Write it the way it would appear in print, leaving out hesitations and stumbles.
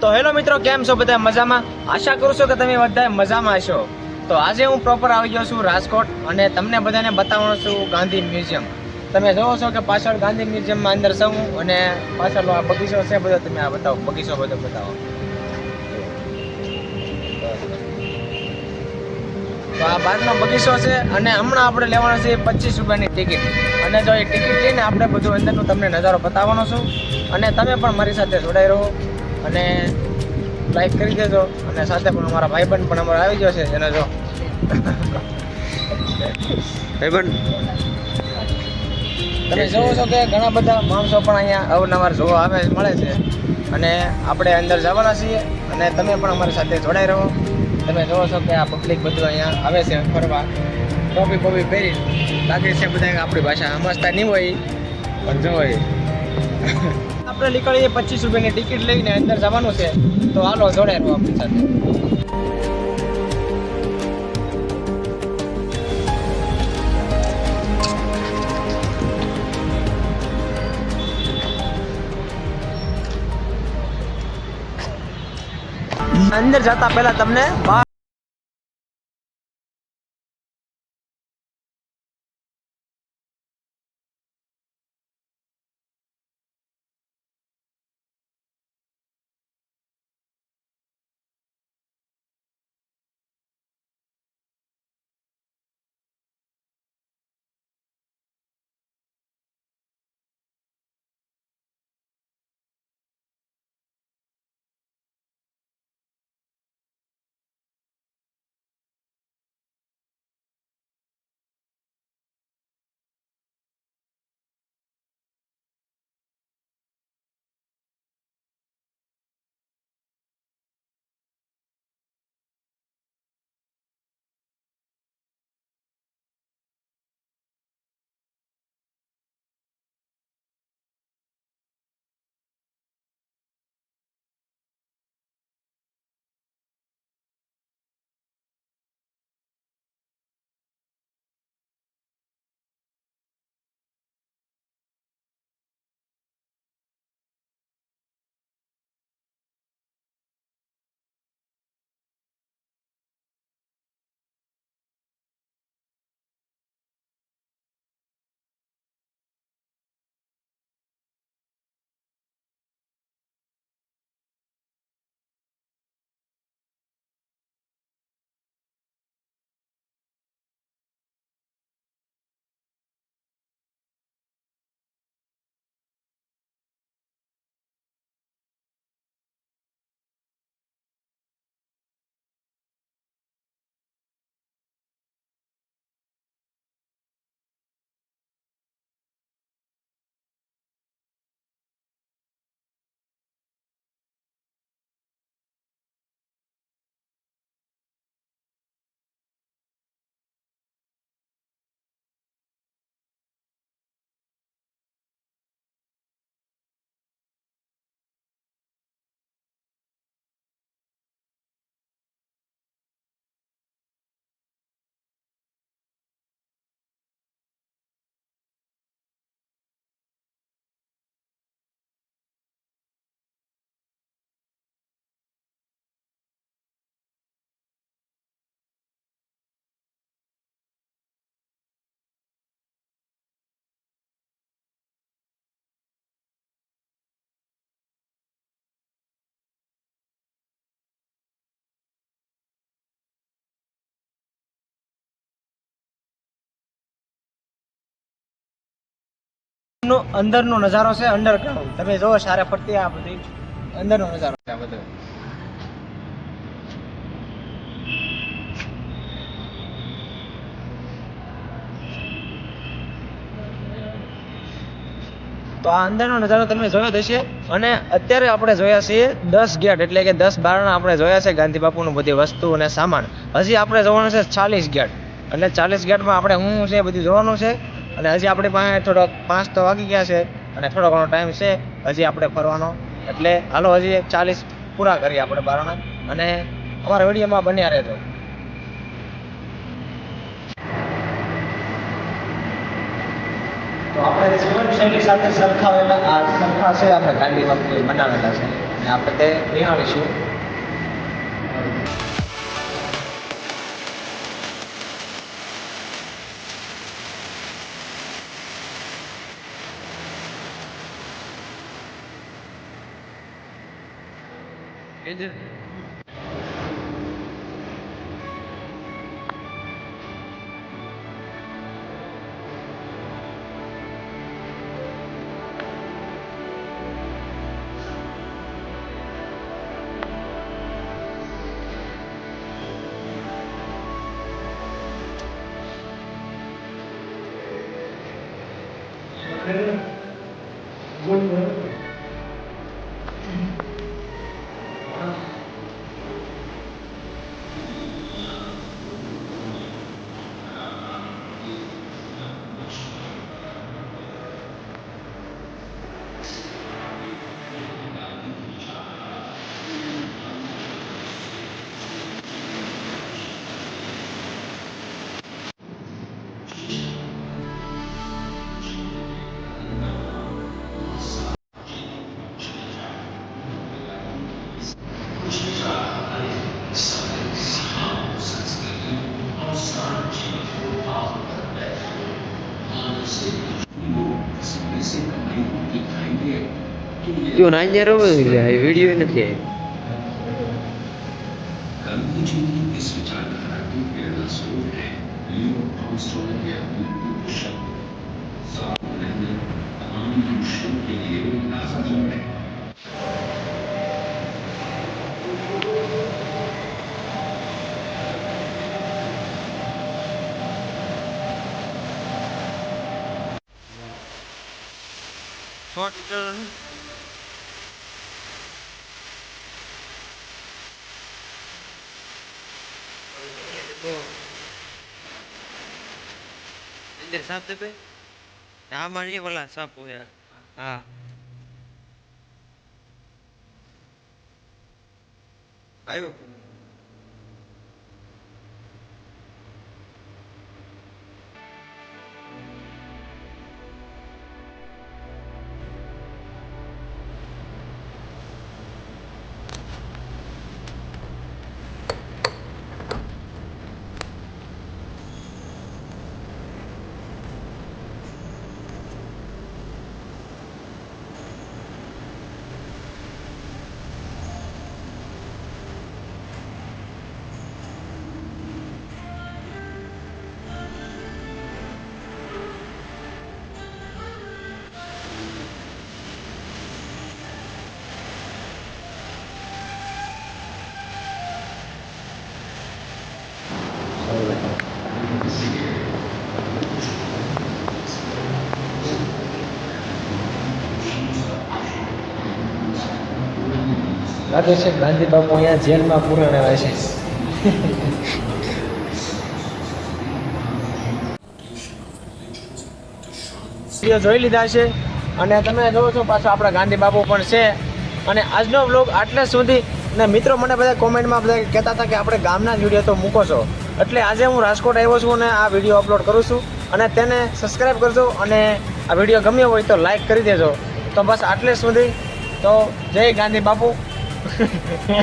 તો હેલો મિત્રો, કેમ છો બધા? મજામાં? આશા કરું છું કે તમે બધા મજામાં હશો. તો આજે હું પ્રોપર આવી ગયો છું રાજકોટ અને તમને બધાને બતાવવાનો છું ગાંધી મ્યુઝિયમ. તમે જોવો છો કે પાછળ ગાંધી મ્યુઝિયમમાં અંદર છું અને પાછળ આ બગીચો છે બધો. તમે આ બતાવો, બગીચો બધો બતાવો. તો આ બાજુનો બગીચો છે અને હમણાં આપણે લેવાનો છે 25 રૂપિયાની ટિકિટ. અને જો એ ટિકિટ લઈને આપણે બધું અંદરનું તમને નજારો બતાવવાનો છું અને તમે પણ મારી સાથે જોડાઈ રહો અને લાઈક કરી દેજો. અને સાથે પણ અમારા ભાઈબંધ પણ અમારો આવી ગયો છે, એને જો ભાઈબંધ તમે જોવો છો કે ઘણા બધા માણસો પણ અહીંયા અવનવાર જોવા આવે મળે છે અને આપણે અંદર જવાના છીએ અને તમે પણ અમારી સાથે જોડાઈ રહો. તમે જોવો છો કે આ પબ્લિક બધું અહીંયા આવે છે ફરવા, ટોપી બોપી પહેરી લાગે છે બધા આપણી ભાષા સમજતા નહીં હોય પણ જો આપણે નીકળીએ 25 રૂપિયાની ટિકિટ લઈને અંદર જવાનું છે. તો હાલો જોડાઈ રહો આપણી સાથે. અંદર જતા પહેલા તમને અંદરનો નજારો છે, અંડરગ્રાઉન્ડ. તમે જોવો સારે ફરતી આ બધી અંદરનો નજારો છે આ બધો. તો આ અંદરનો નજારો તમે જોયો હશે અને અત્યારે આપણે જોયા છીએ 10 ગેટ, એટલે કે 10 બારણા આપણે જોયા છે ગાંધી બાપુનું બધી વસ્તુ અને સામાન. હજી આપણે જોવાનું છે 40 ગેટ, એટલે 40 ગેટમાં આપણે શું છે બધું જોવાનું છે. અને હજી આપણી પાસે થોડોક 5 તો વાગી ગયા છે અને થોડો ઘણો ટાઈમ છે હજી આપણે ફરવાનો. એટલે હાલો હજી 40 પૂરા કરીએ આપણે બારણા અને અમારા વિડીયોમાં બન્યા રહેજો. તો આપણે જીવનશૈલી સાથે સરખાવેલા આ સરખા છે આપણે ગાંધી બાપુએ બનાવેલા છે અને આપણે તે નિહાળીશું. क्यों ना ये रो वीडियो નથી આવી. गांधी जी की इस विचारधारा की प्रेरणा स्रोत है लियो आर्मस्ट्रांग के अमूल्य शब्द, साफ मेहनत तमाम मनुष्यों के लिए लाजमी है. અંદર સાપ દે બે આ મારી વાલા સાપ હોય હા આવ્યો લાગે છે ગાંધી બાપુ અહીંયા જેલમાં પૂરણ આવે છે. વિડીયો જોઈ લીધા છે અને તમે જોવો છો પાછો આપણા ગાંધી બાપુ પણ છે. અને આજનો વ્લોગ આટલે સુધી. અને મિત્રો મને બધા કોમેન્ટમાં બધા કહેતા હતા કે આપણે ગામના જ વિડીયો તો મૂકો છો, એટલે આજે હું રાજકોટ આવ્યો છું અને આ વિડીયો અપલોડ કરું છું. અને તેને સબસ્ક્રાઈબ કરજો અને આ વિડીયો ગમ્યો હોય તો લાઈક કરી દેજો. તો બસ આટલે સુધી. તો જય ગાંધી બાપુ.